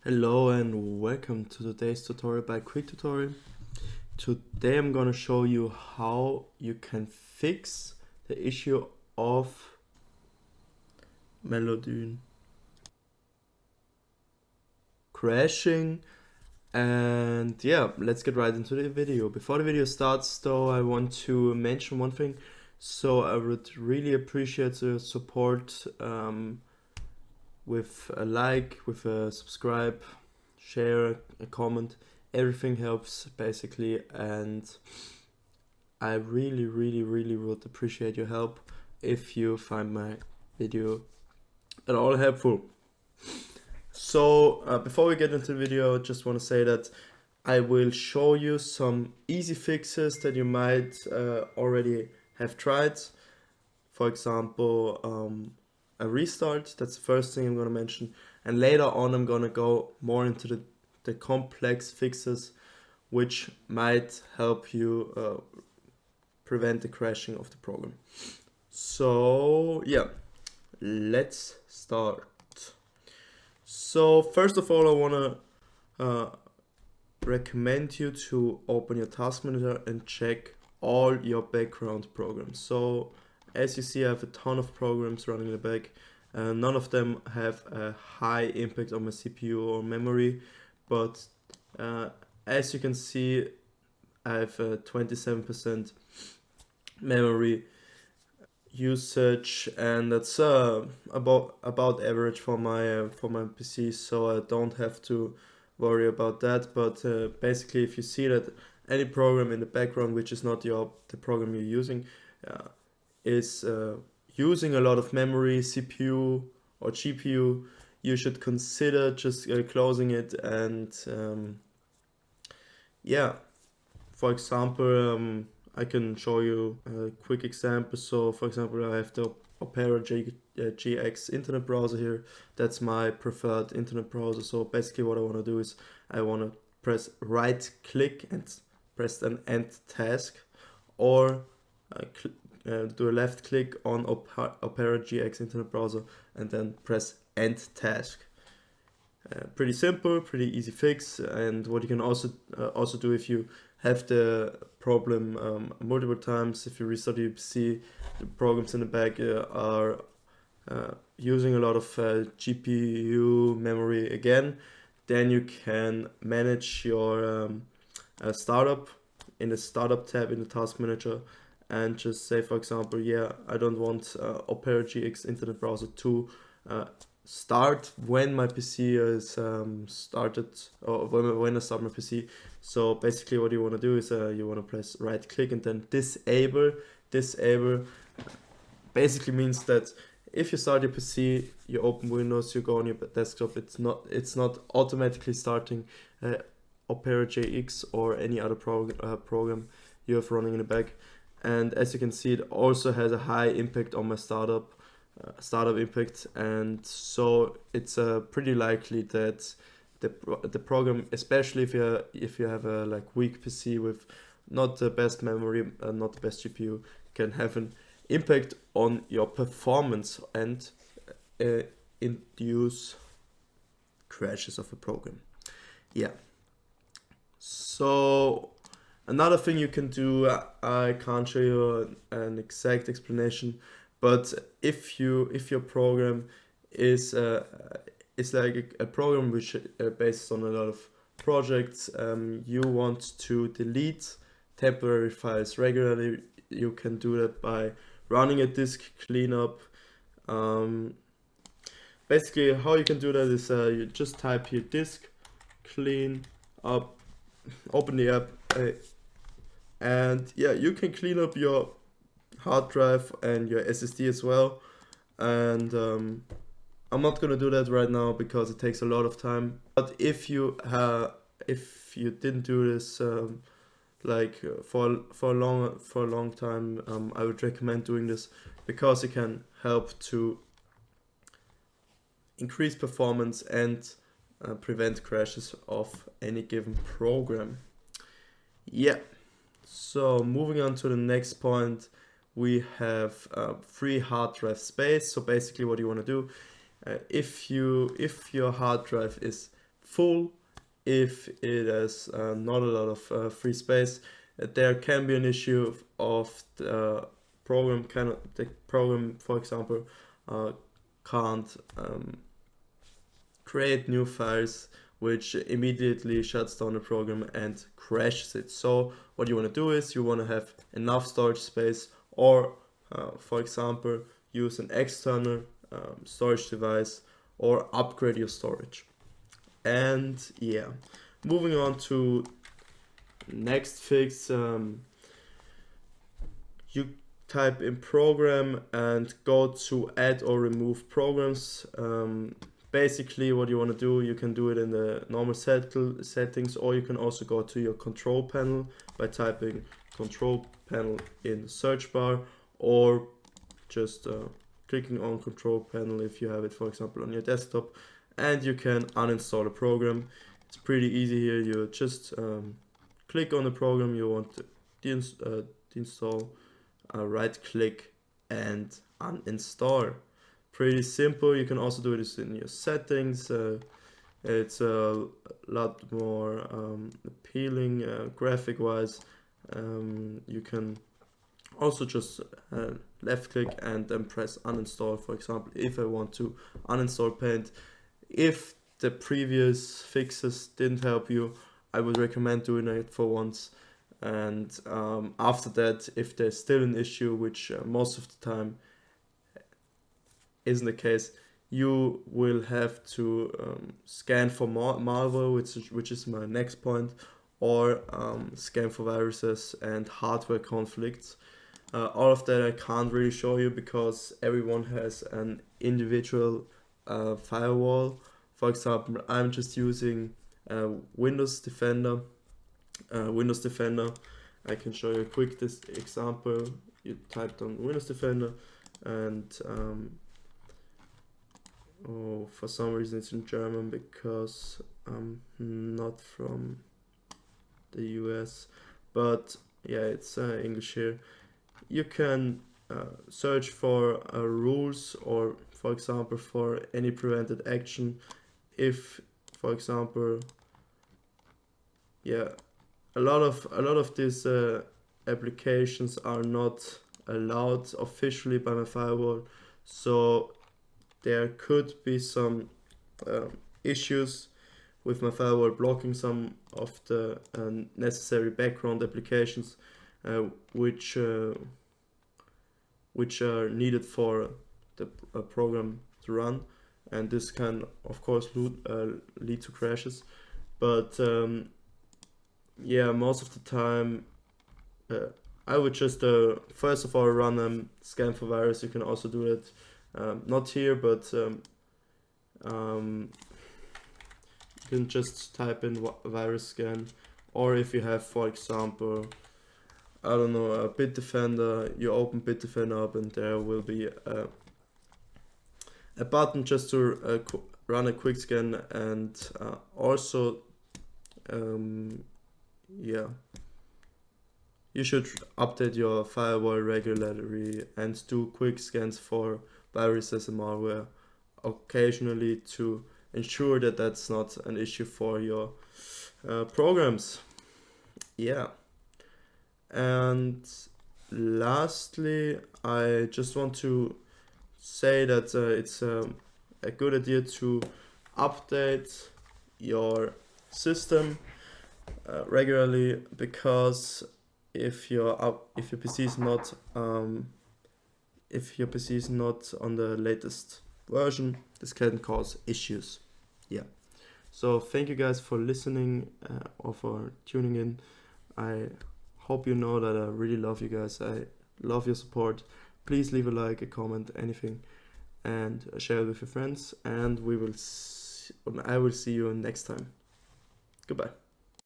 Hello and welcome to today's tutorial by Quick Tutorial. Today I'm gonna show you how you can fix the issue of Melodyne crashing. And yeah, let's get right into the video. Before the video starts though, I want to mention one thing. So I would really appreciate the support with a like, with a subscribe, share, a comment. Everything helps basically, and I really would appreciate your help if you find my video at all helpful. So before we get into the video, I just want to say that I will show you some easy fixes that you might already have tried. For example, a restart. That's the first thing I'm going to mention, and later on I'm going to go more into the complex fixes which might help you prevent the crashing of the program. So yeah, let's start. So first of all, I want to recommend you to open your task manager and check all your background programs. So as you see, I have a ton of programs running in the back. None of them have a high impact on my CPU or memory, but as you can see, I have a 27% memory usage, and that's about average for my PC, so I don't have to worry about that. But basically, if you see that any program in the background which is not the program you're using is using a lot of memory, CPU or GPU, you should consider just closing it. And yeah, for example, I can show you a quick example. So for example, I have the Opera GX internet browser here. That's my preferred internet browser. So basically what I want to do is I want to press right click and press an end task, or do a left click on Opera GX internet browser and then press end task. Pretty simple, pretty easy fix. And what you can also do if you have the problem multiple times, if you restart your PC, the programs in the back are using a lot of GPU memory again, then you can manage your startup in the startup tab in the task manager, and just say, for example, yeah, I don't want Opera GX internet browser to start when my PC is started, or when I start my PC. So basically what you want to do is you want to press right click and then disable. Basically means that if you start your PC, you open Windows, you go on your desktop, it's not automatically starting Opera GX or any other program you have running in the back. And as you can see, it also has a high impact on my startup impact, and so it's pretty likely that the program, especially if you have a weak PC with not the best memory, not the best GPU, can have an impact on your performance and induce crashes of a program. Yeah. So another thing you can do, I can't show you an exact explanation, but if your program is like a program which based on a lot of projects, you want to delete temporary files regularly, you can do that by running a disk cleanup. Basically, how you can do that is you just type here disk clean up, open the app, and yeah, you can clean up your hard drive and your SSD as well. And I'm not gonna do that right now because it takes a lot of time. But if you didn't do this for a long time, I would recommend doing this because it can help to increase performance and prevent crashes of any given program. Yeah. So moving on to the next point, we have free hard drive space. So basically what you want to do, if your hard drive is full, if it has not a lot of free space. There can be an issue of the program for example, can't create new files, which immediately shuts down the program and crashes it. So what you want to do is you want to have enough storage space, or for example, use an external storage device, or upgrade your storage. And yeah, moving on to next fix. You type in program and go to add or remove programs. Basically what you want to do, you can do it in the normal settings, or you can also go to your control panel by typing control panel in the search bar, or just clicking on control panel if you have it, for example, on your desktop, and you can uninstall a program. It's pretty easy here. You just click on the program you want to deinstall, right click and uninstall. Pretty simple. You can also do this in your settings. It's a lot more appealing graphic wise. You can also just left click and then press uninstall. For example, if I want to uninstall Paint, if the previous fixes didn't help you, I would recommend doing it for once. And after that, if there's still an issue, which most of the time isn't the case, you will have to scan for malware, which is my next point, or scan for viruses and hardware conflicts. All of that I can't really show you because everyone has an individual firewall. For example, I'm just using Windows Defender. I can show you a quick example. You typed on Windows Defender, and for some reason it's in German because I'm not from the US, but yeah, it's English here. You can search for rules, or for example for any prevented action. If, for example, yeah, a lot of these applications are not allowed officially by my firewall, so there could be some issues with my firewall blocking some of the necessary background applications which are needed for the program to run, and this can of course lead to crashes. But yeah, most of the time I would just first of all run scan for virus. You can also do it not here, but you can just type in virus scan, or if you have, for example, I don't know, a Bitdefender, you open Bitdefender up and there will be a button just to run a quick scan. And also yeah, you should update your firewall regularly and do quick scans for viruses and malware occasionally to ensure that that's not an issue for your programs. Yeah. And lastly, I just want to say that it's a good idea to update your system regularly, because if your PC is not on the latest version, this can cause issues. Yeah. So thank you guys for listening or for tuning in. I hope you know that I really love you guys. I love your support. Please leave a like, a comment, anything, and share it with your friends. And I will see you next time. Goodbye.